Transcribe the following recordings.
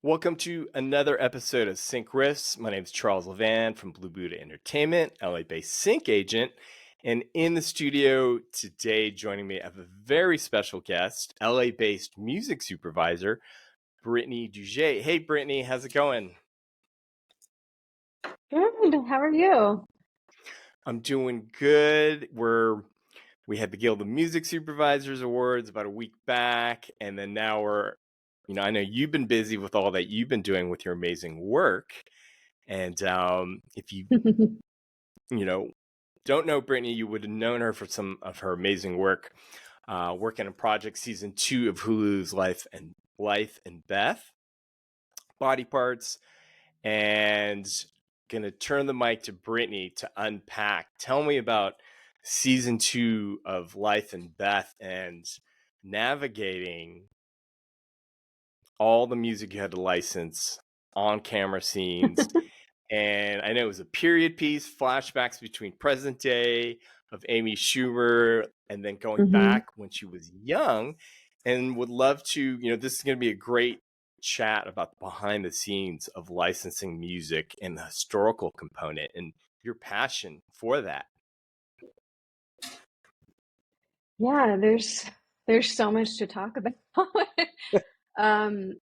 Welcome to another episode of Sync Riffs. My name is Charles Levan from Blue Buddha Entertainment, LA-based sync agent. And in the studio today, joining me, I have a very special guest, LA-based music supervisor, Brittany Douziech. Hey, Brittany, how's it going? Good. How are you? I'm doing good. We had the Guild of Music Supervisors Awards about a week back, and then now I know you've been busy with all that you've been doing with your amazing work. And if you know, don't know Brittany, you would have known her for some of her amazing work, working on Project Season 2 of Hulu's Life and Beth, Body Parts, and gonna turn the mic to Brittany to unpack. Tell me about Season 2 of Life and Beth and navigating all the music you had to license, on camera scenes. And I know it was a period piece, flashbacks between present day of Amy Schumer and then going hmm back when she was young. And would love to, this is going to be a great chat about the behind the scenes of licensing music and the historical component and your passion for that. Yeah, there's so much to talk about. um,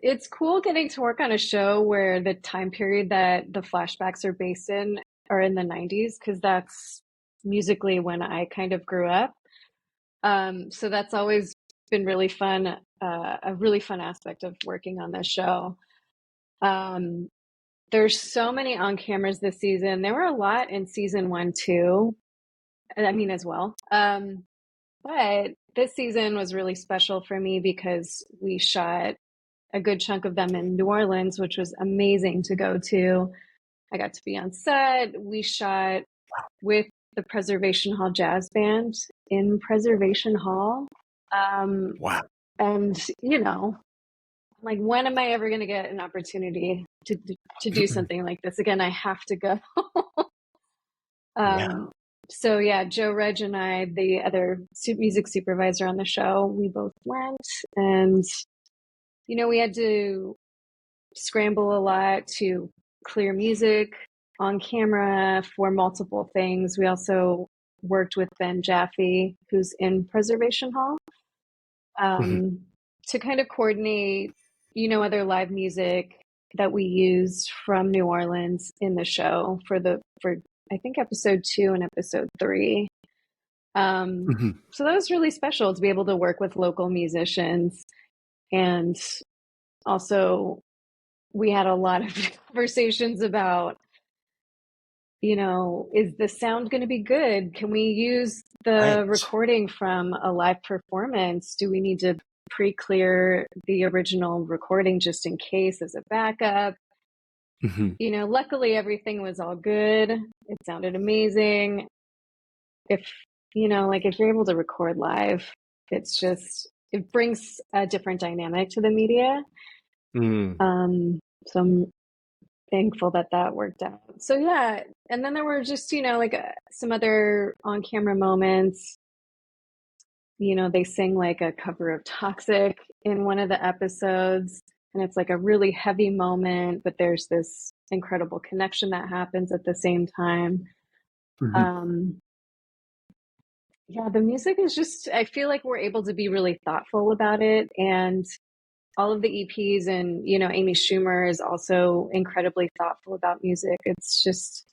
it's cool getting to work on a show where the time period that the flashbacks are based in are in the 90s, because that's musically when I kind of grew up. So that's always been really fun, a really fun aspect of working on this show. Um, there's so many on cameras this season. There were a lot in season 1 too. I mean, as well. But this season was really special for me because we shot a good chunk of them in New Orleans, which was amazing to go to. I got to be on set. We shot with the Preservation Hall Jazz Band in Preservation Hall. Um, Wow. and, like, when am I ever going to get an opportunity to do something like this again? I have to go. Yeah. So yeah, Joe Reg and I, the other music supervisor on the show, we both went, and we had to scramble a lot to clear music on camera for multiple things. We also worked with Ben Jaffe, who's in Preservation Hall, to kind of coordinate, other live music that we used from New Orleans in the show for I think episode 2 and episode 3. So that was really special to be able to work with local musicians. And also, we had a lot of conversations about, is the sound going to be good? Can we use the Right. recording from a live performance? Do we need to pre-clear the original recording just in case as a backup? Luckily everything was all good. It sounded amazing. If if you're able to record live, it brings a different dynamic to the media. So I'm thankful that worked out. So yeah, and then there were just some other on-camera moments. They sing like a cover of Toxic in one of the episodes, and it's like a really heavy moment, but there's this incredible connection that happens at the same time. Um, yeah, the music is just, I feel like we're able to be really thoughtful about it. And all of the EPs and, Amy Schumer is also incredibly thoughtful about music. It's just,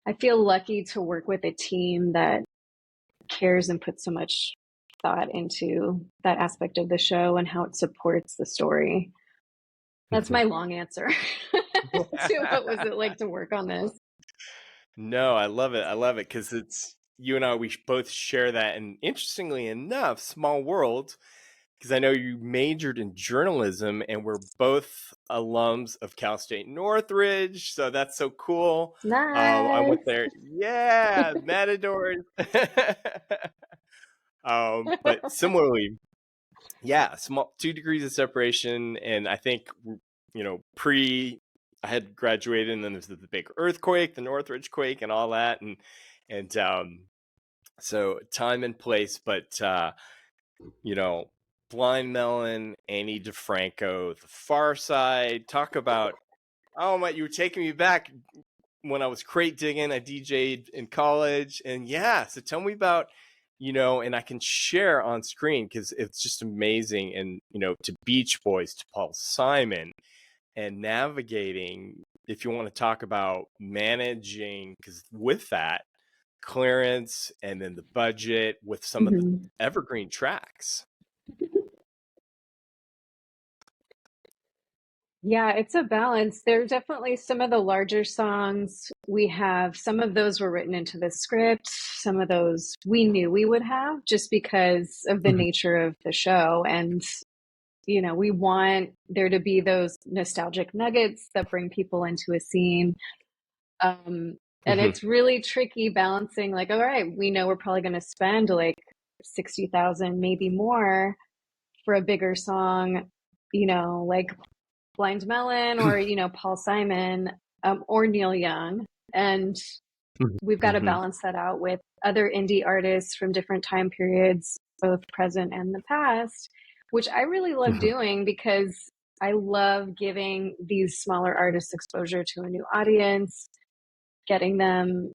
I feel lucky to work with a team that cares and puts so much thought into that aspect of the show and how it supports the story. That's my long answer to what was it like to work on this. No, I love it. I love it because it's you and I. We both share that, and interestingly enough, small world. Because I know you majored in journalism, and we're both alums of Cal State Northridge, so that's so cool. I Nice. went there, yeah, Matadors. But similarly, yeah, small 2 degrees of separation, and I think I had graduated, and then there's the big earthquake, the Northridge quake, and all that, and so time and place, but you know, Blind Melon, Annie DeFranco, The Far Side. Talk about, oh my, you were taking me back when I was crate digging. I DJ'd in college, and yeah. So tell me about, and I can share on screen because it's just amazing. And to Beach Boys, to Paul Simon, and navigating. If you want to talk about managing, because with that clearance and then the budget with some of the Mhm. evergreen tracks. Yeah, it's a balance. There are definitely some of the larger songs we have. Some of those were written into the script. Some of those we knew we would have just because of the Mhm. nature of the show. And, we want there to be those nostalgic nuggets that bring people into a scene. And Mhm. it's really tricky balancing, like, all right, we know we're probably going to spend like 60,000, maybe more for a bigger song, like Blind Melon or, Paul Simon, or Neil Young. And we've got to Mhm. balance that out with other indie artists from different time periods, both present and the past, which I really love Mhm. doing because I love giving these smaller artists exposure to a new audience, getting them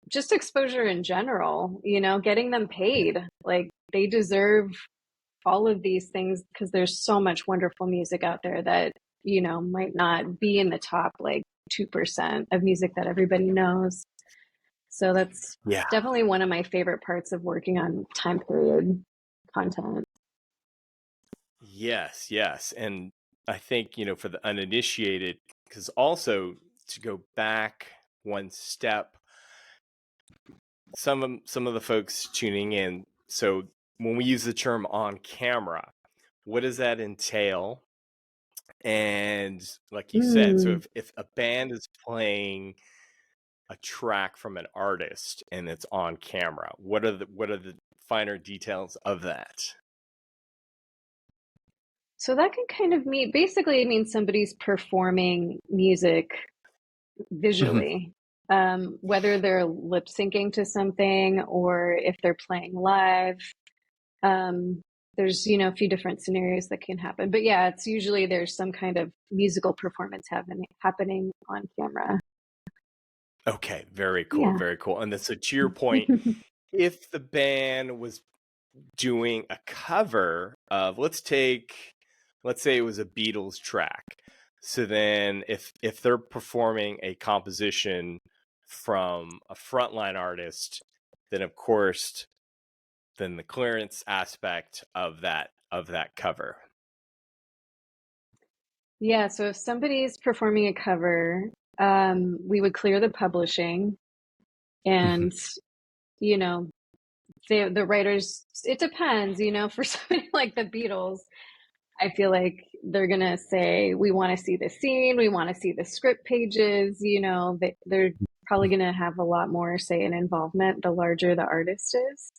just exposure in general, getting them paid. Like they deserve all of these things because there's so much wonderful music out there that, might not be in the top like 2% of music that everybody knows. So that's Yeah. definitely one of my favorite parts of working on time period content. Yes, yes. And I think, for the uninitiated, because also to go back one step, some of the folks tuning in. So when we use the term on camera, what does that entail? And like you said, so Mm. if a band is playing a track from an artist and it's on camera, what are the finer details of that? So that can kind of mean basically it means somebody's performing music Mhm. visually, whether they're lip syncing to something or if they're playing live. Um, there's, a few different scenarios that can happen. But yeah, it's usually there's some kind of musical performance happening on camera. Okay, very cool, Yeah. very cool. And then, so to your point, if the band was doing a cover of, let's say it was a Beatles track. So then if they're performing a composition from a frontline artist, then of course then the clearance aspect of that cover. Yeah. So if somebody's performing a cover, we would clear the publishing Mhm. and, you know, the writers, it depends, for something like the Beatles, I feel like they're going to say, we want to see the scene, we want to see the script pages, they're probably going to have a lot more say and involvement the larger the artist is.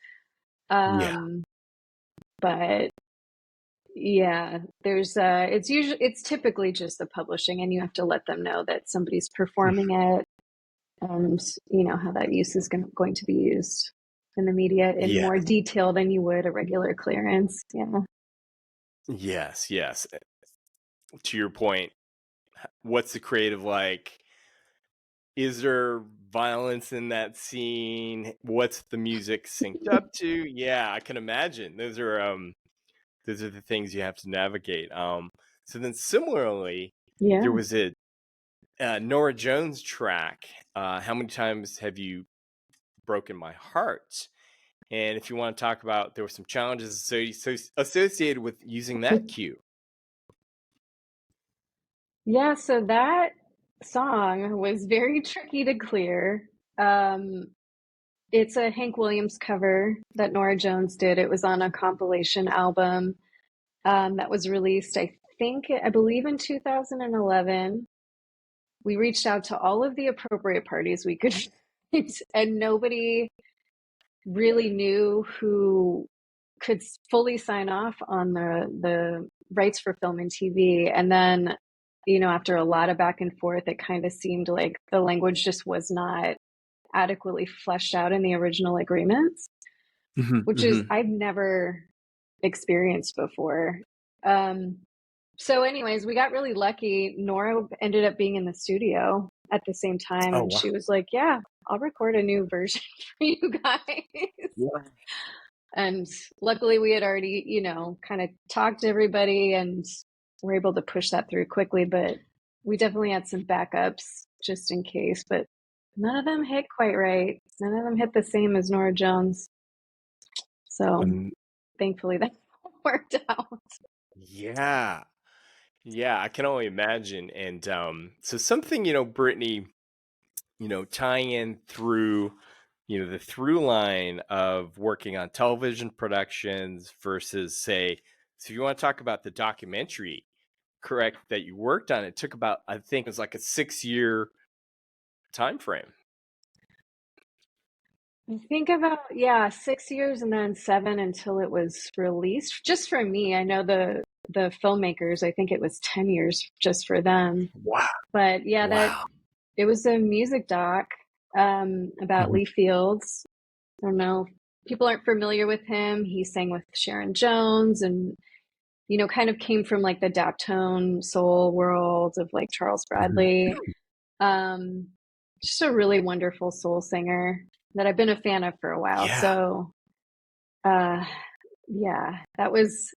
Yeah. Um, but yeah, it's typically just the publishing and you have to let them know that somebody's performing it and how that use is going to be used in the media in Yeah. more detail than you would a regular clearance. Yeah. Yes, yes. To your point, what's the creative like? Is there violence in that scene? What's the music synced up to? Yeah, I can imagine. Those are the things you have to navigate. So then similarly, there Yeah. was a Nora Jones track. How many times have you broken my heart? And if you want to talk about, there were some challenges associated with using that cue. Yeah, so that song was very tricky to clear. Um, it's a Hank Williams cover that Nora Jones did. It was on a compilation album that was released, I believe in 2011. We reached out to all of the appropriate parties we could find, and nobody really knew who could fully sign off on the rights for film and TV. And then, after a lot of back and forth, it kind of seemed like the language just was not adequately fleshed out in the original agreements, Mhm, which is mhm. I've never experienced before. So anyways, we got really lucky. Nora ended up being in the studio at the same time, Oh and wow. she was like, yeah, I'll record a new version for you guys. Yeah. And luckily we had already, kind of talked to everybody and were able to push that through quickly, but we definitely had some backups just in case, but none of them hit quite right. None of them hit the same as Nora Jones. So Um, thankfully that worked out. yeah. Yeah, I can only imagine. And so something, Brittany, tying in through, the through line of working on television productions versus, say, so if you want to talk about the documentary, correct, that you worked on, it took about, I think it was like a 6 year time frame. I think about, yeah, 6 years and then 7 until it was released. Just for me, I know the filmmakers, I think it was 10 years just for them. Wow. But yeah, that Wow. it was a music doc about Mhm. Lee Fields. I don't know. People aren't familiar with him. He sang with Sharon Jones and, kind of came from like the daptone soul world of like Charles Mhm. Bradley. Um, just a really wonderful soul singer that I've been a fan of for a while. Yeah. So, uh, yeah, that was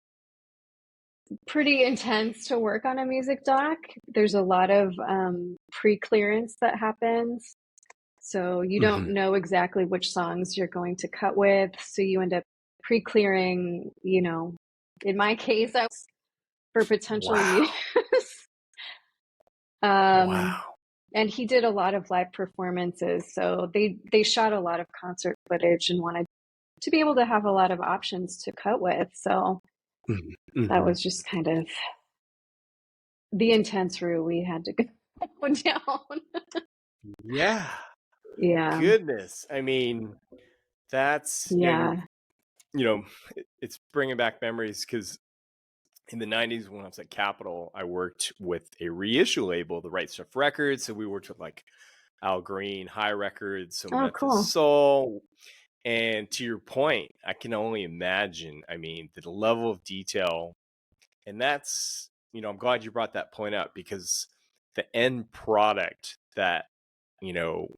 pretty intense to work on a music doc. There's a lot of pre-clearance that happens. So you don't Mhm. know exactly which songs you're going to cut with. So you end up pre-clearing, in my case, I was for potential use. Wow. um, Wow. and he did a lot of live performances. So they shot a lot of concert footage and wanted to be able to have a lot of options to cut with. So Mhm. that Mhm. was just kind of the intense route we had to go down. Yeah. Yeah. Goodness. I mean, that's, you're, Yeah. it's bringing back memories because in the 90s when I was at Capitol, I worked with a reissue label, the Right Stuff Records. So we worked with like Al Green, High Records, so Oh, Memphis cool. Soul. And to your point, I can only imagine, I mean, the level of detail. And that's, I'm glad you brought that point up because the end product that, you know,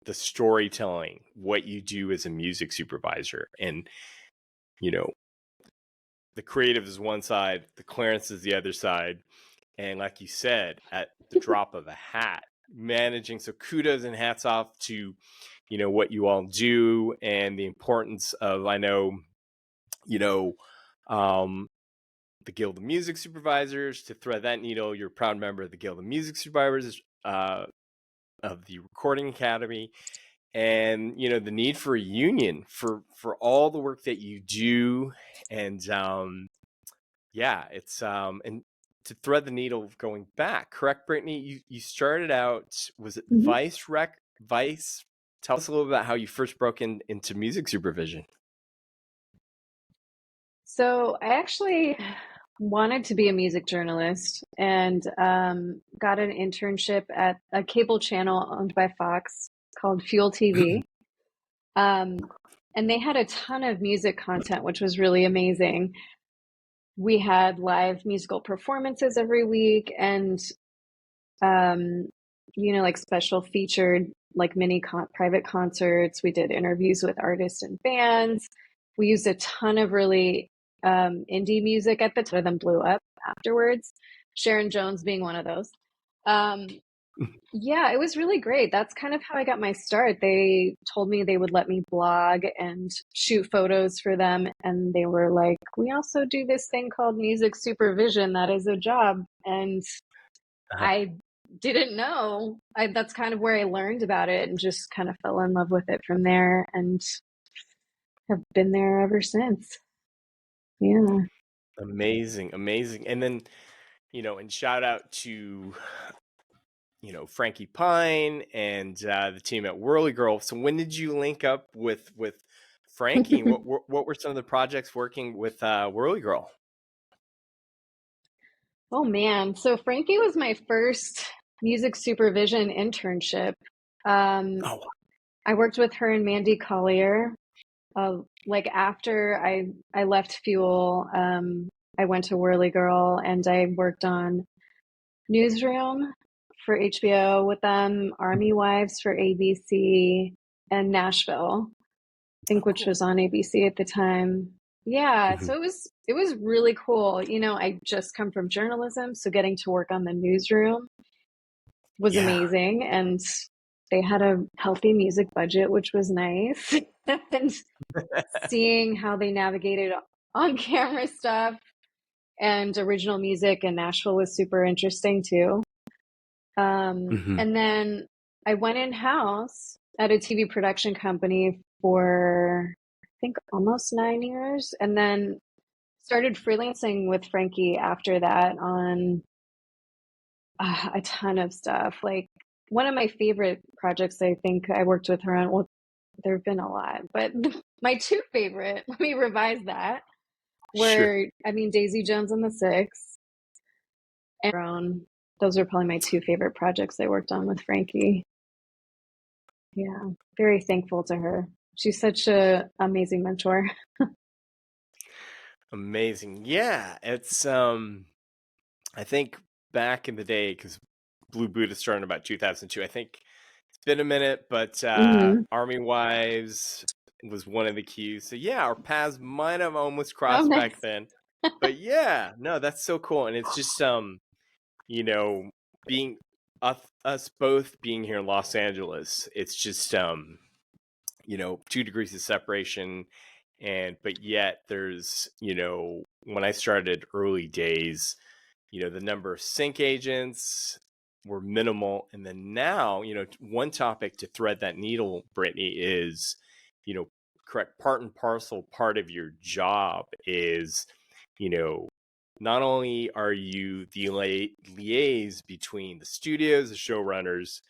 the storytelling, what you do as a music supervisor, and, you know, the creative is one side, the clearance is the other side. And like you said, at the drop of a hat, managing. So kudos and hats off to, what you all do and the importance of, I know, you know, um, the Guild of Music Supervisors. To thread that needle, you're a proud member of the Guild of Music Supervisors of the Recording Academy, and the need for a union for all the work that you do. And yeah, it's and to thread the needle going back, correct, Brittany? You started out, was it Mhm. Vice? Tell us a little bit about how you first broke into music supervision. So I actually wanted to be a music journalist and got an internship at a cable channel owned by Fox called Fuel TV. Um, and they had a ton of music content, which was really amazing. We had live musical performances every week and, um, like special featured, like private concerts. We did interviews with artists and bands. We used a ton of really indie music at the time, then blew up afterwards. Sharon Jones being one of those. Um, yeah, it was really great. That's kind of how I got my start. They told me they would let me blog and shoot photos for them. And they were like, we also do this thing called music supervision. That is a job. And I didn't know. That's kind of where I learned about it and just kind of fell in love with it from there and have been there ever since. Yeah. Amazing, amazing. And then, and shout out to, Frankie Pine and the team at Whirly Girl. So when did you link up with Frankie? What were some of the projects working with Whirly Girl? Oh man. So Frankie was my first music supervision internship. Um, Oh, I worked with her and Mandy Collier. like after I left Fuel, I went to Whirly Girl and I worked on Newsroom for HBO with them, Army Wives for ABC, and Nashville, I Oh, think, which cool. was on ABC at the time. Yeah, Mhm. so it was really cool. You know, I just come from journalism, so getting to work on the Newsroom was Yeah. amazing, and they had a healthy music budget, which was nice. And seeing how they navigated on camera stuff and original music in Nashville was super interesting too. Mhm. And then I went in house at a TV production company for, I think, almost 9 years, and then started freelancing with Frankie after that on a ton of stuff. Like one of my favorite projects, I think I worked with her on. Well, there have been a lot, but my two favorite. Let me revise that. Sure. Were, I mean, Daisy Jones and the Six, and Grown. Those are probably my two favorite projects I worked on with Frankie. Yeah, very thankful to her. She's such a amazing mentor. Amazing. Yeah, it's I think back in the day, because Blue Buddha started in about 2002. I think it's been a minute, but Hmm. Army Wives was one of the cues. So yeah, our paths might have almost Oh, crossed back nice. then. But yeah, no, that's so cool. And it's just you know, being us both being here in Los Angeles, it's just 2 degrees of separation. And but yet there's, when I started early days, the number of sync agents were minimal. And then now, one topic to thread that needle, Brittany, is, you know, correct, part and parcel part of your job is, you know, not only are you the liaise between the studios, the showrunners,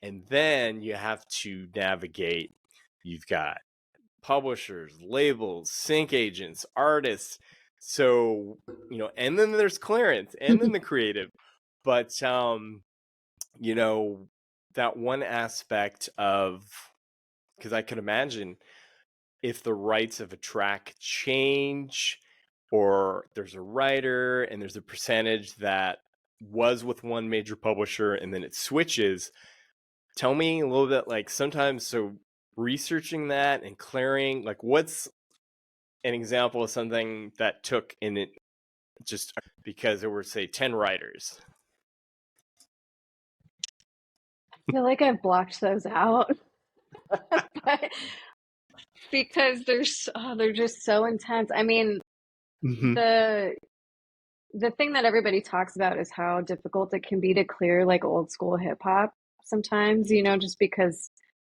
and then you have to navigate, you've got publishers, labels, sync agents, artists. So, and then there's clearance and then the creative. But you know, that one aspect of, because I can imagine if the rights of a track change, or there's a writer and there's a percentage that was with one major publisher and then it switches. Tell me a little bit, like, sometimes, so researching that and clearing, like, what's an example of something that took in it just because there were, say, 10 writers. I feel like I've blocked those out, but because they're just so intense. I mean, Hmm. the the thing that everybody talks about is how difficult it can be to clear like old school hip hop sometimes, just because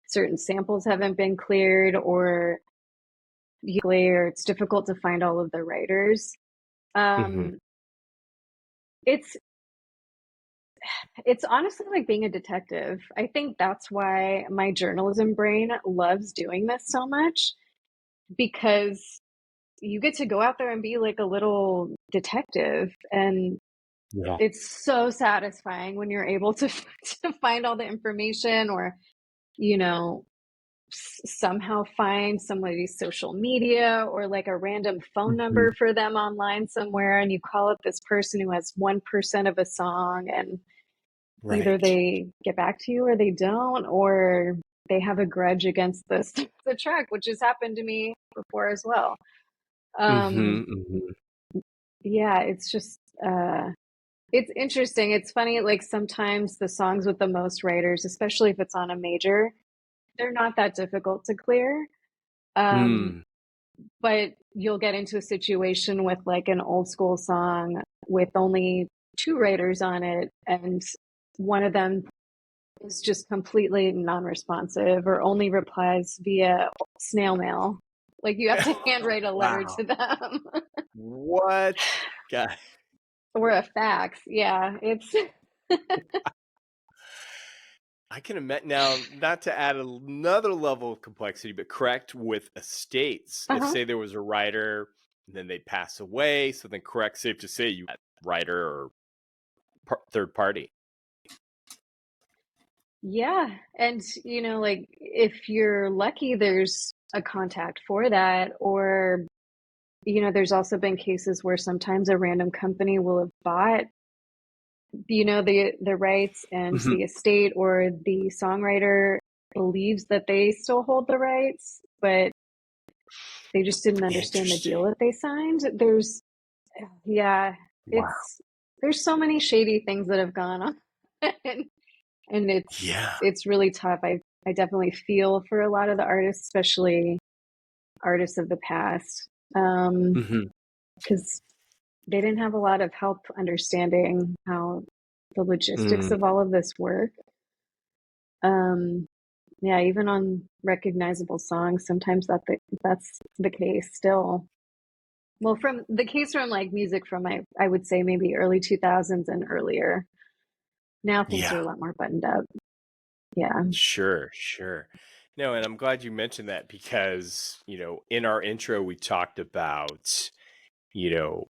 certain samples haven't been cleared or it's difficult to find all of the writers. Hmm. Um, it's it's honestly like being a detective. I think that's why my journalism brain loves doing this so much, because you get to go out there and be like a little detective, and Yeah. it's so satisfying when you're able to to find all the information, or you know somehow find somebody's social media or like a random phone Hmm. number for them online somewhere, and you call up this person who has 1% of a song, and either Right. they get back to you or they don't, or they have a grudge against this the track, which has happened to me before as well. Hmm. um Hmm. yeah, it's just it's interesting. It's funny, like sometimes the songs with the most writers, especially if it's on a major, they're not that difficult to clear. Um, Mm. but you'll get into a situation with like an old school song with only two writers on it, and one of them is just completely non-responsive or only replies via snail mail. Like you have to handwrite a letter Wow. to them What? God, or a fax. Yeah, it's I can imagine now, not to add another level of complexity, but correct with estates. If, uh-huh. say, there was a writer and then they pass away, so then correct, safe to say, you had writer or third party. Yeah. And like if you're lucky, there's a contact for that. Or, there's also been cases where sometimes a random company will have bought, the rights, and Mhm. the estate or the songwriter believes that they still hold the rights, but they just didn't understand the deal Interesting. that they signed. Yeah, Wow. it's there's so many shady things that have gone on. and, and Yeah. it's really tough. I definitely feel for a lot of the artists, especially artists of the past, Mhm. because they didn't have a lot of help understanding how the logistics Mm. of all of this work. Um, yeah, even on recognizable songs, sometimes that's the case still. Well, from the case from like music from I would say maybe early 2000s and earlier. Now things Yeah. are a lot more buttoned up. Yeah. Sure, sure. No, and I'm glad you mentioned that because, in our intro, we talked about, you know,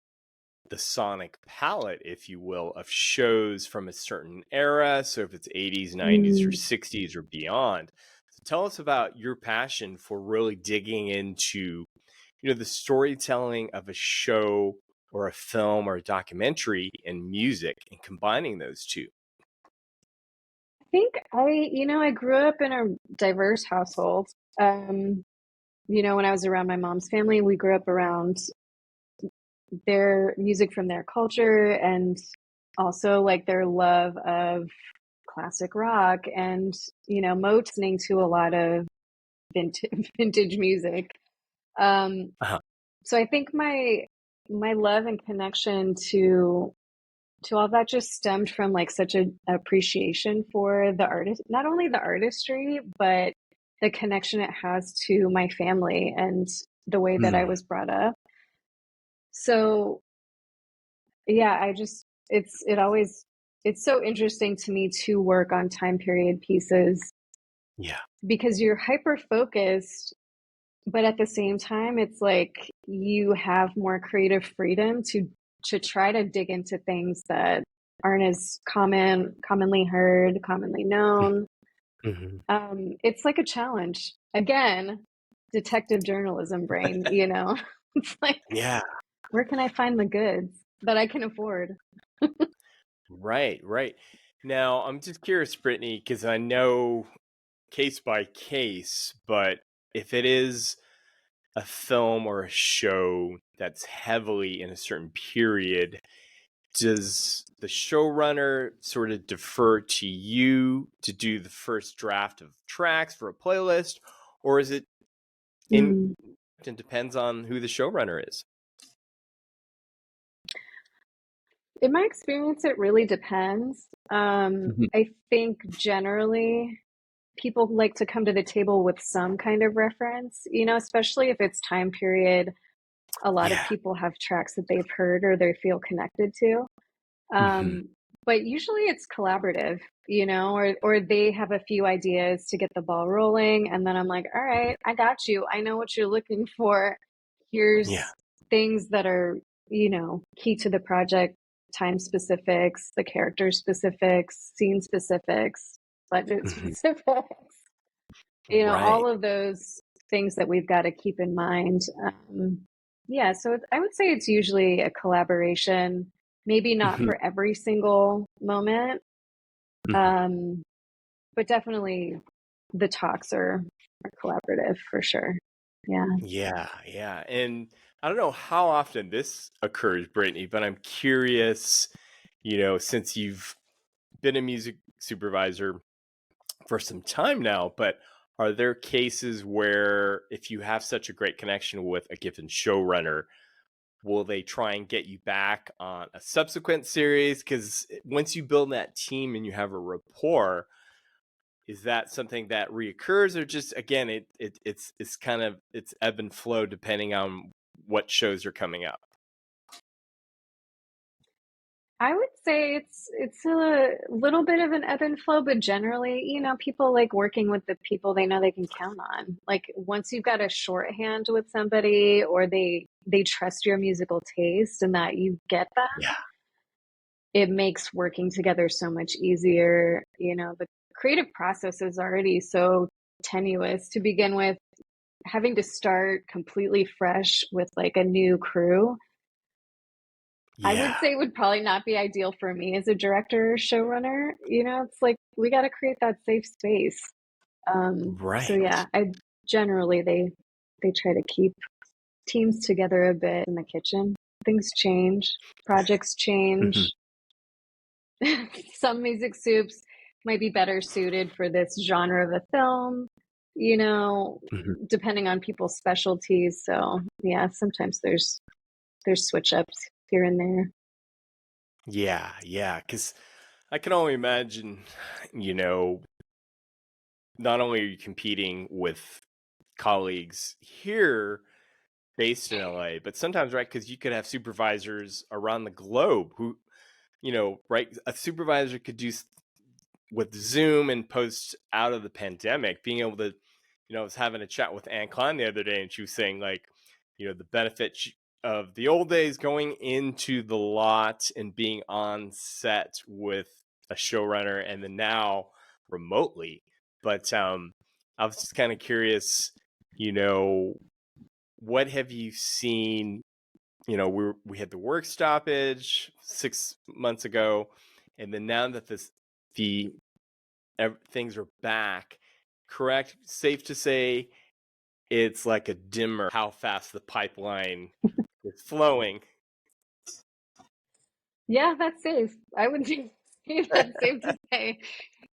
the sonic palette, if you will, of shows from a certain era. So if it's 80s, 90s, or Mm, 60s or beyond. So tell us about your passion for really digging into, the storytelling of a show or a film or a documentary and music and combining those two. I think I grew up in a diverse household. Um, when I was around my mom's family, we grew up around their music from their culture, and also like their love of classic rock, and listening to a lot of vintage music. Um, Uh-huh. so I think my love and connection to all that just stemmed from like such a appreciation for the artist, not only the artistry, but the connection it has to my family and the way that I Mm, was brought up. So yeah, it's so interesting to me to work on time period pieces yeah. because you're hyper focused, but at the same time it's like you have more creative freedom to try to dig into things that aren't as commonly heard, commonly known. Mhm. It's like a challenge. Again, detective journalism brain. It's like, Yeah. where can I find the goods that I can afford? Right, right. Now, I'm just curious, Brittany, because I know case by case, but if it is a film or a show that's heavily in a certain period, does the showrunner sort of defer to you to do the first draft of tracks for a playlist, or is it in Mm. it depends on who the showrunner is? In my experience, it really depends. Mhm. I think generally people like to come to the table with some kind of reference, especially if it's time period. A lot of Yeah. people have tracks that they've heard or they feel connected to. Hmm. But usually it's collaborative, or they have a few ideas to get the ball rolling. And then I'm like, all right, I got you. I know what you're looking for. Yeah. Here's things that are, key to the project, time specifics, the character specifics, scene specifics, budget Hmm. specifics, Right. all of those things that we've got to keep in mind. Yeah, so I would say it's usually a collaboration, maybe not Hmm. for every single moment, Hmm. um, but definitely the talks are collaborative for sure. Yeah. Yeah, yeah. And I don't know how often this occurs, Brittany, but I'm curious, since you've been a music supervisor for some time now, but are there cases where if you have such a great connection with a given showrunner, will they try and get you back on a subsequent series? Because once you build that team and you have a rapport, is that something that reoccurs, or just again, it's kind of it's ebb and flow depending on what shows are coming up? I would say it's a little bit of an ebb and flow, but generally, people like working with the people they know they can count on. Like once you've got a shorthand with somebody, or they trust your musical taste and that you get that, Yeah. it makes working together so much easier. The creative process is already so tenuous to begin with. having to start completely fresh with like a new crew, I would Yeah. say would probably not be ideal for me as a director or showrunner. You know, it's like we got to create that safe space. So Right. yeah, I generally they try to keep teams together a bit in the kitchen. Things change, projects Mhm. change. Some music soups might be better suited for this genre of a film, you know, Mhm. depending on people's specialties. So yeah, sometimes there's switch ups here and there. Yeah, yeah, because I can only imagine, you know, not only are you competing with colleagues here based in LA, but sometimes, right, because you could have supervisors around the globe who, right, a supervisor could do with Zoom and post out of the pandemic, being able to, I was having a chat with Ann Klein the other day, and she was saying, like, the benefit of the old days going into the lot and being on set with a showrunner, and then now remotely. But I was just kind of curious, you know, what have you seen? We had the work stoppage 6 months ago, and then now that the things are back, correct? Safe to say it's like a dimmer how fast the pipeline is flowing. Yeah, that's safe. I would say that's safe to say.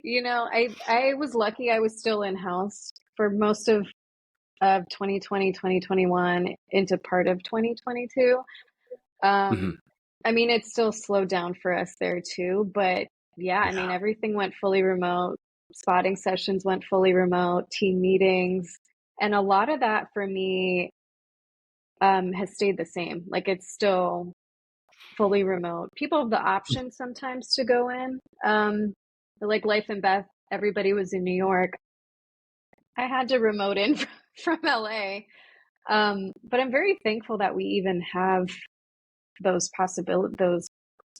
You know, I was lucky I was still in house for most of 2020, 2021 into part of 2022. Mhm. I mean, it still slowed down for us there too, but yeah, I mean, Yeah. everything went fully remote. Spotting sessions went fully remote, team meetings, and a lot of that for me has stayed the same. Like it's still fully remote. People have the option sometimes to go in. But like Life and Beth, everybody was in New York. I had to remote in from LA. But I'm very thankful that we even have those possibilities,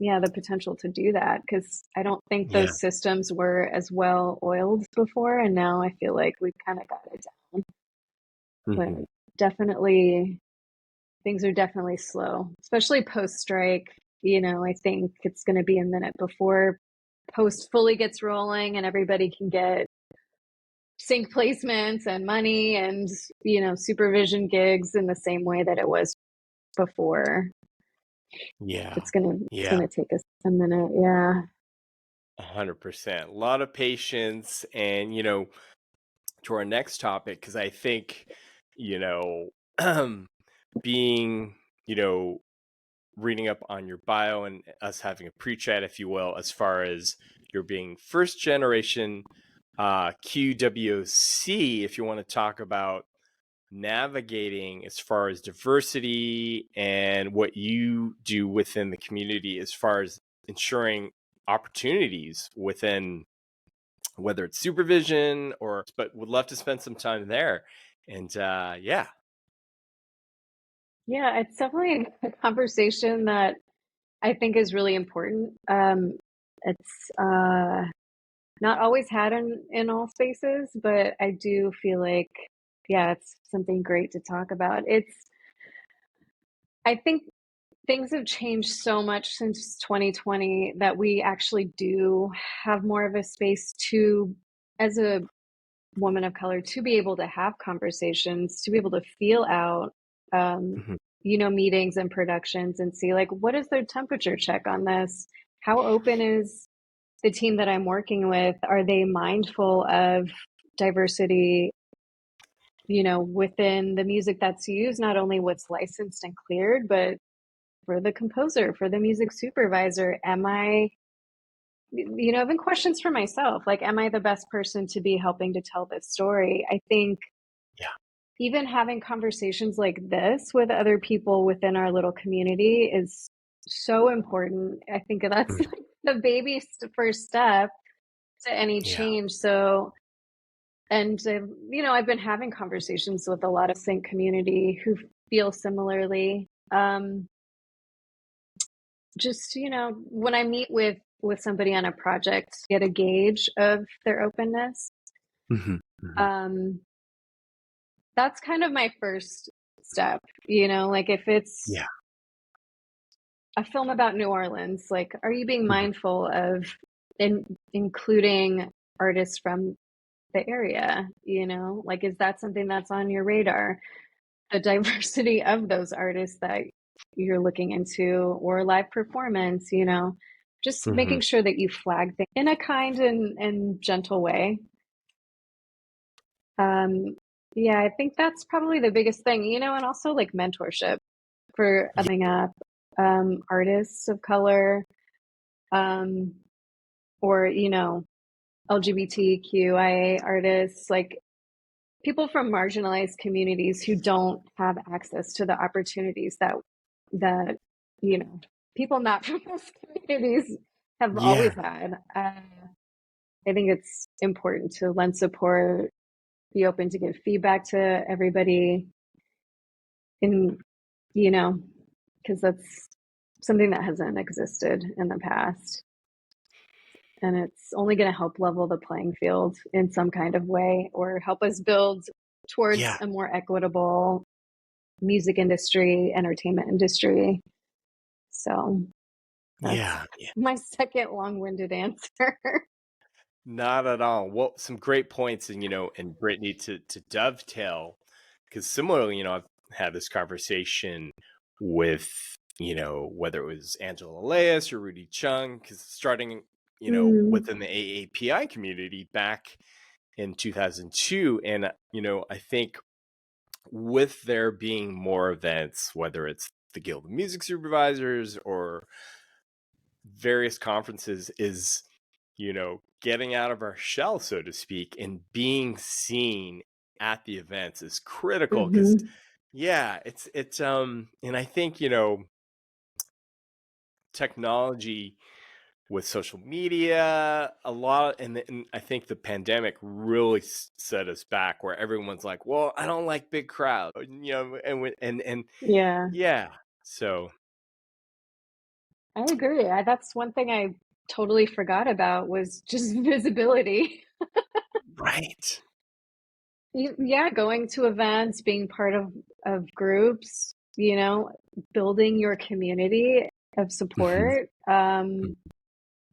the potential to do that, because I don't think Yeah. those systems were as well oiled before. And now I feel like we've kind of got it down. But Mhm. definitely, things are definitely slow, especially post strike. You know, I think it's going to be a minute before post fully gets rolling and everybody can get sync placements and money and, supervision gigs in the same way that it was before. Yeah. It's gonna Yeah. take us a minute. Yeah. 100%. A lot of patience. And, to our next topic, because I think, you know, being, you know, reading up on your bio and us having a pre-chat, if you will, as far as you're being first generation QWC, if you want to talk about navigating as far as diversity and what you do within the community as far as ensuring opportunities within, whether it's supervision or, but would love to spend some time there. And yeah. Yeah, it's definitely a conversation that I think is really important. It's not always had in all spaces, but I do feel like, yeah, it's something great to talk about. I think things have changed so much since 2020 that we actually do have more of a space to, as a woman of color, to be able to have conversations, to be able to feel out, um, Mhm. meetings and productions and see like, what is their temperature check on this? How open is the team that I'm working with? Are they mindful of diversity, within the music that's used, not only what's licensed and cleared, but for the composer, for the music supervisor? Am I, even questions for myself, like, am I the best person to be helping to tell this story? I think Yeah. even having conversations like this with other people within our little community is so important. I think that's Mhm. like the baby first step to any Yeah. change. So, and I've been having conversations with a lot of sync community who feel similarly. Just, when I meet with somebody on a project, get a gauge of their openness. Mhm. Mhm. Um, that's kind of my first step, like if it's Yeah. a film about New Orleans, like, are you being Mhm. mindful of including artists from the area? Like, is that something that's on your radar? The diversity of those artists that you're looking into, or live performance, just Mhm. making sure that you flag things in a kind and gentle way. Um, yeah, I think that's probably the biggest thing, and also like mentorship for Ye coming up, artists of color, um, or, LGBTQIA artists, like people from marginalized communities who don't have access to the opportunities that people not from those communities have Yeah. always had. I think it's important to lend support, be open to give feedback to everybody, and you know, because that's something that hasn't existed in the past. And it's only going to help level the playing field in some kind of way, or help us build towards Yeah. a more equitable music industry, entertainment industry. So that's Yeah. Yeah. my second long-winded answer. Not at all. Well, some great points, and and Brittany, to dovetail, because similarly, I've had this conversation with whether it was Angela Elias or Rudy Chung, because starting Mm, within the AAPI community back in 2002, and I think with there being more events, whether it's the Guild of Music Supervisors or various conferences, is getting out of our shell, so to speak, and being seen at the events is critical, because hmm. yeah, and I think technology with social media a lot, and I think the pandemic really set us back, where everyone's like, well, I don't like big crowds, and Yeah, yeah, so I agree. That's one thing I totally forgot about, was just visibility. right. Yeah, going to events, being part of groups, building your community of Mhm. support.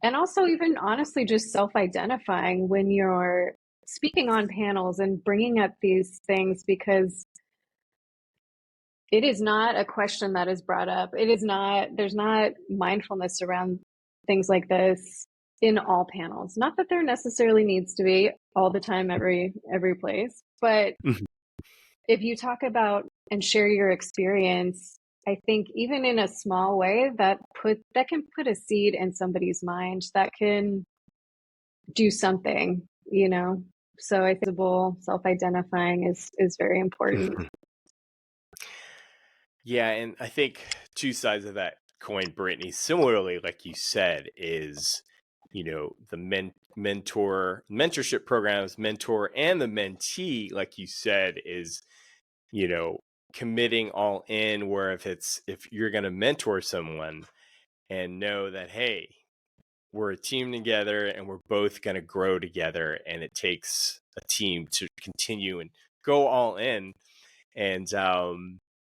And also, even honestly, just self-identifying when you're speaking on panels and bringing up these things, because it is not a question that is brought up. It is not, there's not mindfulness around things like this in all panels. Not that there necessarily needs to be all the time, every place, but Mhm. if you talk about and share your experience, I think even in a small way, that can put a seed in somebody's mind that can do something, So I think self-identifying is very important. Yeah, and I think two sides of that coin, Brittany, similarly, like you said, is the mentorship programs, mentor and the mentee, like you said, is you know committing all in, where if you're going to mentor someone, and know that, hey, we're a team together, and we're both going to grow together, and it takes a team to continue and go all in, and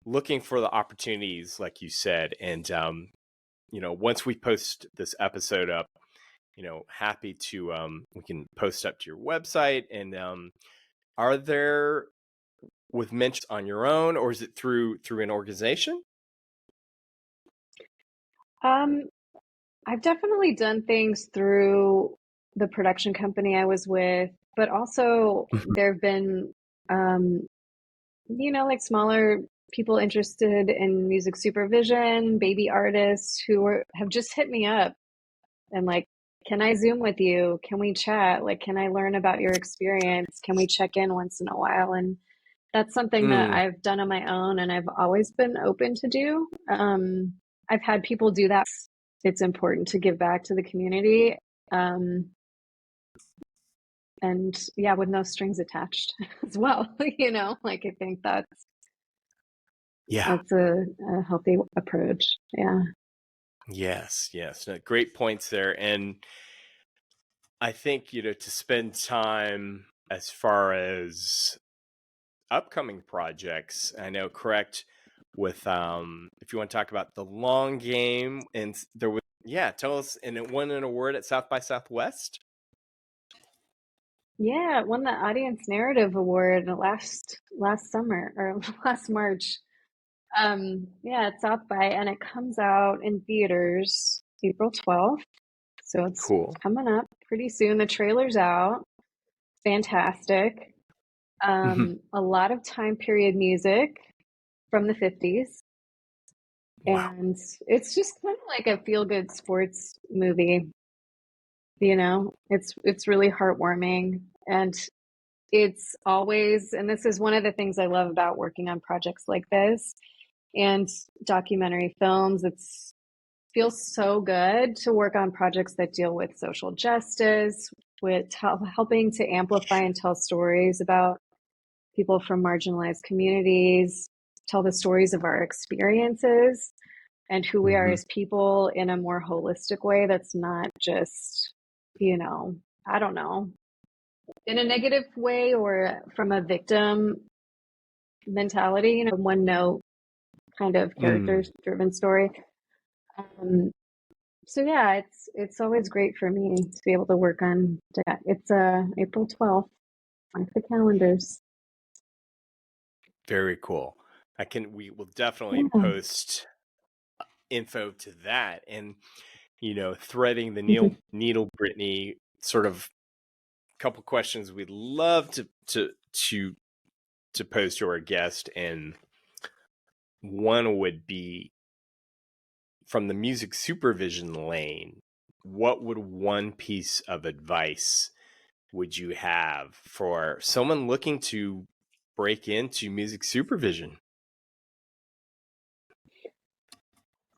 looking for the opportunities, like you said. And once we post this episode up, happy to we can post up to your website. And are there, with mentions, on your own, or is it through an organization? Um, I've definitely done things through the production company I was with, but also Mhm. there have been, um, like smaller people interested in music supervision, baby artists have just hit me up and like, can I Zoom with you? Can we chat? Like, can I learn about your experience? Can we check in once in a while? And that's something that Mm, I've done on my own and I've always been open to do. I've had people do that. It's important to give back to the community. Um, and yeah, with no strings attached as well, like I think yeah. that's a healthy approach. Yeah. Yes. Yes. No, great points there. And I think to spend time, as far as upcoming projects. I know, correct, with if you want to talk about the long game, and there was, yeah, tell us, and it won an award at South by Southwest. Yeah, it won the Audience Narrative Award last summer or last March. Yeah, it's South by, and it comes out in theaters April 12th. So it's Cool. coming up pretty soon. The trailer's out. Fantastic. A lot of time period music from the 50s. Wow. And it's just kind of like a feel-good sports movie. It's really heartwarming, and it's always, and this is one of the things I love about working on projects like this and documentary films. It's feels so good to work on projects that deal with social justice, with helping to amplify and tell stories about people from marginalized communities, tell the stories of our experiences and who we are Hmm. as people in a more holistic way that's not just, I don't know, in a negative way or from a victim mentality, one note kind of character Mm. driven story. Um, so yeah, it's always great for me to be able to work on that. It's April 12th. Mark the calendars. Very cool. We will definitely Yeah. post info to that, and threading the needle, Brittany. Sort of couple questions we'd love to pose to our guest, and one would be, from the music supervision lane, what would one piece of advice would you have for someone looking to break into music supervision?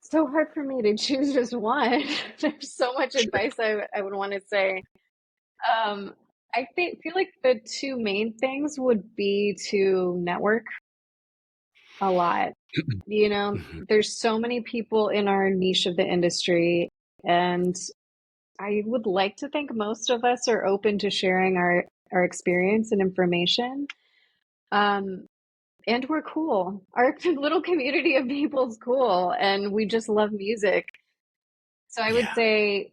So hard for me to choose just one. There's so much Sure. advice I would want to say. Um, feel like the two main things would be to network a lot. Mhm. There's so many people in our niche of the industry, and I would like to think most of us are open to sharing our experience and information. Um, and we're cool. Our little community of people is cool, and we just love music. So I would Yeah. say,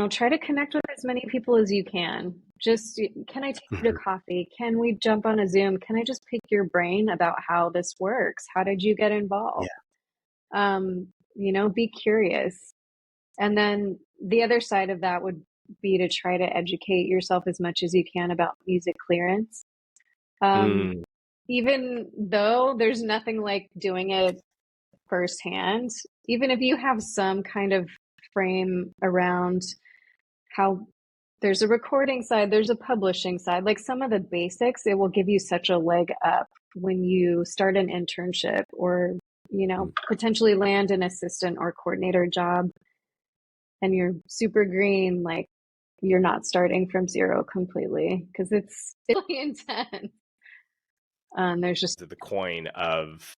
try to connect with as many people as you can. Just, can I take you to Mhm. coffee? Can we jump on a Zoom? Can I just pick your brain about how this works? How did you get involved? Yeah. Be curious. And then the other side of that would be to try to educate yourself as much as you can about music clearance. Um, Mm. Even though there's nothing like doing it firsthand, even if you have some kind of frame around how there's a recording side, there's a publishing side, like some of the basics, it will give you such a leg up when you start an internship or, Mm. potentially land an assistant or coordinator job and you're super green, like you're not starting from zero completely because it's really intense. There's just, To the coin of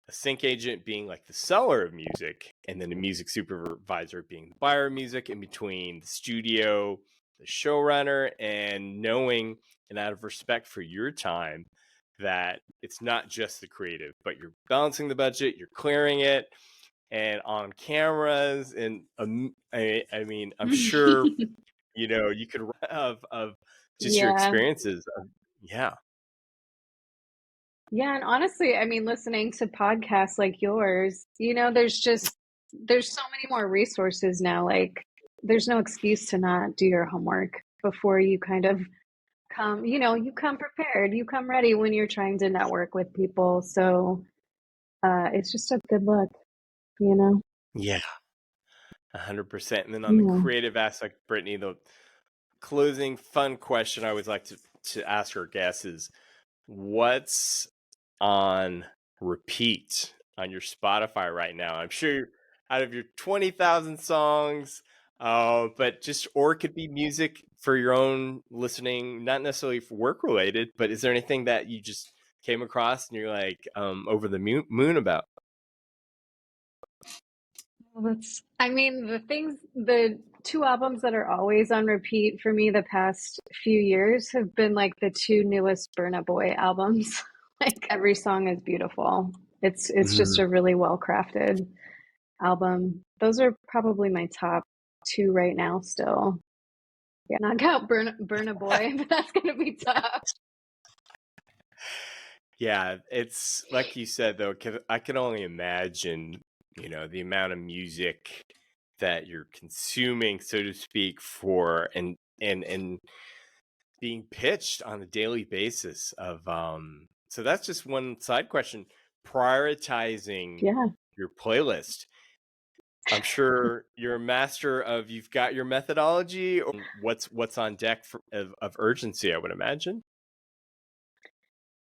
a sync agent being like the seller of music, and then a music supervisor being the buyer of music, in between the studio, the showrunner, and knowing, and out of respect for your time, that it's not just the creative, but you're balancing the budget, you're clearing it, and on cameras, and I mean, I'm sure you could of just your yeah. experiences. Yeah, Yeah, and honestly, I mean, listening to podcasts like yours, there's so many more resources now. Like, there's no excuse to not do your homework before you kind of you come prepared, you come ready when you're trying to network with people. So, it's just a good look, you know? yeah, 100%. And then on the Yeah. creative aspect, Brittany, the closing fun question I always like to ask our guests is, what's on repeat on your Spotify right now? I'm sure out of your 20,000 songs, but just, or it could be music for your own listening, not necessarily for work related, but is there anything that you just came across and you're like over the moon about? Well, I mean, the things, the two albums that are always on repeat for me the past few years have been like the two newest Burna Boy albums. Like every song is beautiful. It's just Mhm. a really well crafted album. Those are probably my top two right now still. Yeah, not count Burna Boy, but that's gonna be tough. Yeah, it's like you said though, I can only imagine, the amount of music that you're consuming, so to speak, for and being pitched on a daily basis of so that's just one side question. Prioritizing Yeah. your playlist. I'm sure you're a master of you've got your methodology or what's on deck of urgency, I would imagine.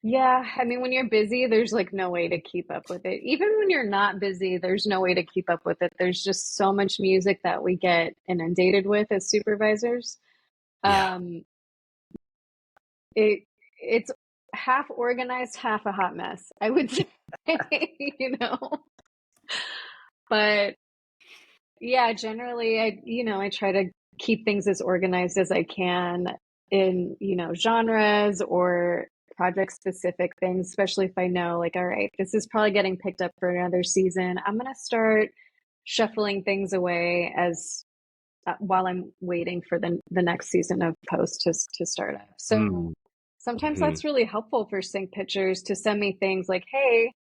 Yeah, I mean, when you're busy, there's like no way to keep up with it. Even when you're not busy, there's no way to keep up with it. There's just so much music that we get inundated with as supervisors. Yeah. Um, it it's half organized, half a hot mess, I would say, you know. But yeah, generally I try to keep things as organized as I can in, genres or project specific things, especially if I know like, all right, this is probably getting picked up for another season. I'm going to start shuffling things away as while I'm waiting for the next season of post to start up. So Mm. sometimes Mhm. that's really helpful for sync pictures to send me things like, hey,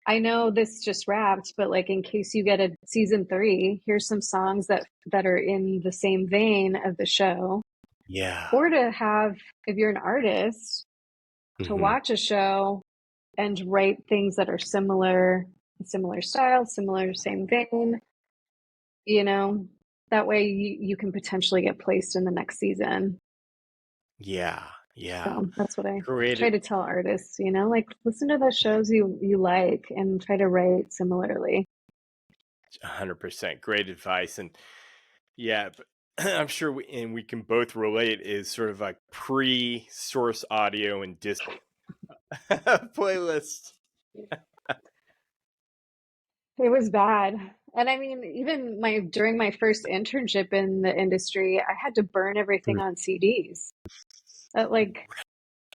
I know this just wrapped, but like in case you get a season 3, here's some songs that are in the same vein of the show. Yeah. Or to have, if you're an artist, to Mhm. watch a show and write things that are similar style, similar same vein, you know, that way you can potentially get placed in the next season. Yeah. Yeah. So that's what I try Creative to tell artists, like listen to the shows you like and try to write similarly. 100%. Great advice. And yeah, but I'm sure we can both relate is sort of like pre-source audio and disc playlist. It was bad. And I mean, even during my first internship in the industry, I had to burn everything on CDs. Like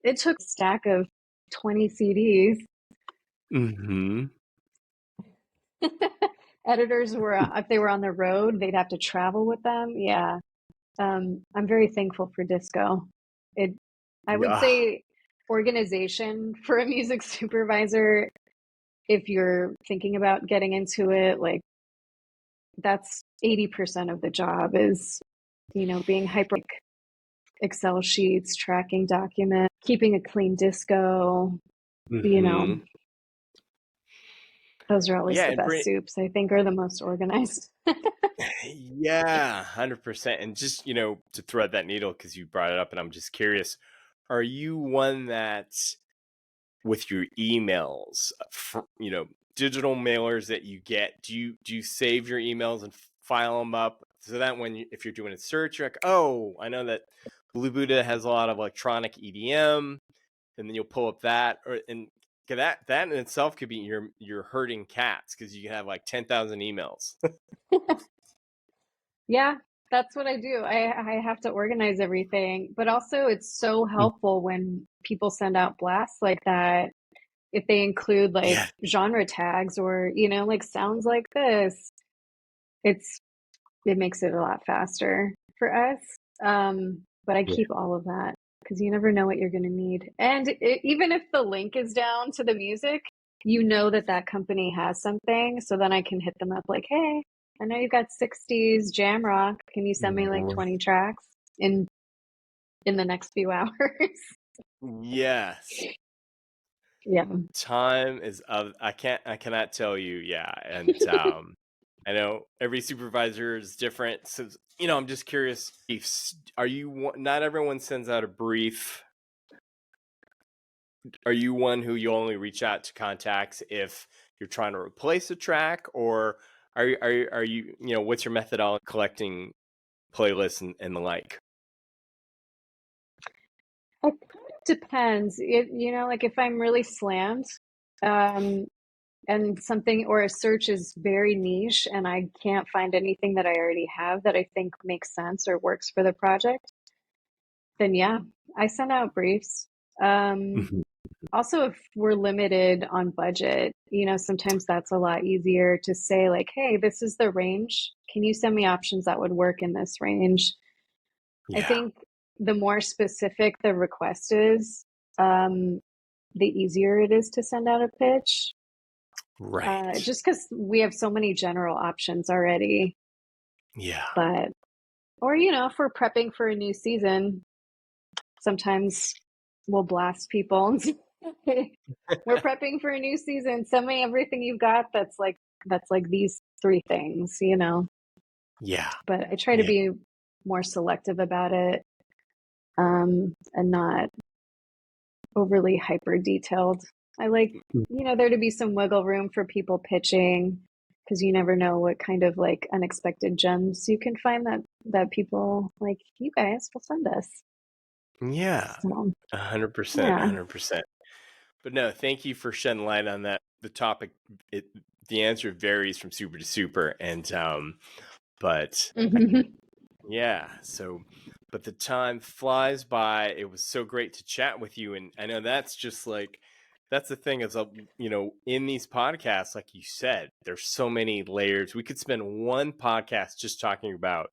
it took a stack of 20 CDs. Mm-hmm. Editors were, if they were on the road, they'd have to travel with them. Yeah. I'm very thankful for disco. It, I would Yeah. say organization for a music supervisor, if you're thinking about getting into it, like that's 80% of the job is, being hyper Excel sheets, tracking documents, keeping a clean disco, you know, Mm-hmm. those are always Yeah, the and best soups, I think, are the most organized. yeah, 100%. And just, to thread that needle because you brought it up and I'm just curious, are you one that with your emails, digital mailers that you get, do you save your emails and file them up so that if you're doing a search, you're like, oh, I know that Blue Buddha has a lot of electronic EDM, and then you'll pull up that, or and 'cause that in itself could be you're herding cats because you can have like 10,000 emails. Yeah, that's what I do. I have to organize everything, but also it's so helpful when people send out blasts like that. If they include like Yeah, genre tags or, like sounds like this, it's it makes it a lot faster for us. But I yeah, keep all of that because you never know what you're going to need. And even if the link is down to the music, you know that company has something. So then I can hit them up like, hey, I know you've got 60s jam rock. Can you send me like Mhm. 20 tracks in the next few hours? Yes. Yeah. Time is of I cannot tell you, yeah. And I know every supervisor is different. So, I'm just curious, are not everyone sends out a brief. Are you one who you only reach out to contacts if you're trying to replace a track, or are you what's your methodology collecting playlists and the like? It kind of depends. Like if I'm really slammed, um, and something or a search is very niche and I can't find anything that I already have that I think makes sense or works for the project, then yeah, I send out briefs. Mhm. Also, if we're limited on budget, sometimes that's a lot easier to say, like, hey, this is the range. Can you send me options that would work in this range? I Yeah. think the more specific the request is, the easier it is to send out a pitch. Right. Just because we have so many general options already. Yeah. But, or, if we're prepping for a new season, sometimes we'll blast people and say, "Hey, we're prepping for a new season. Send me everything you've got that's like these three things. Yeah. But I try to Yeah. be more selective about it, and not overly hyper detailed. I like, there to be some wiggle room for people pitching, because you never know what kind of like unexpected gems you can find that people like you guys will send us. Yeah. So 100%. yeah. 100%. But no, thank you for shedding light on that. The topic, the answer varies from super to super. And, but yeah, so, but the time flies by. It was so great to chat with you. And I know that's just like, that's the thing is, in these podcasts, like you said, there's so many layers. We could spend one podcast just talking about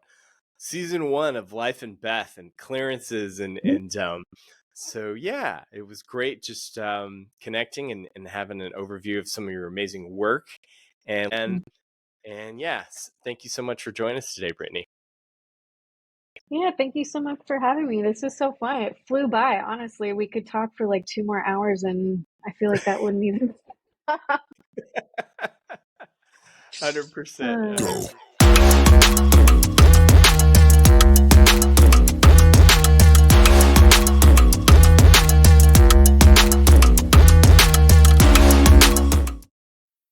season 1 of Life and Beth and clearances. So yeah, it was great just connecting and having an overview of some of your amazing work. And yes, thank you so much for joining us today, Brittany. Yeah, thank you so much for having me. This is so fun. It flew by. Honestly, we could talk for like 2 more hours and I feel like that wouldn't even 100%. uh, 100%.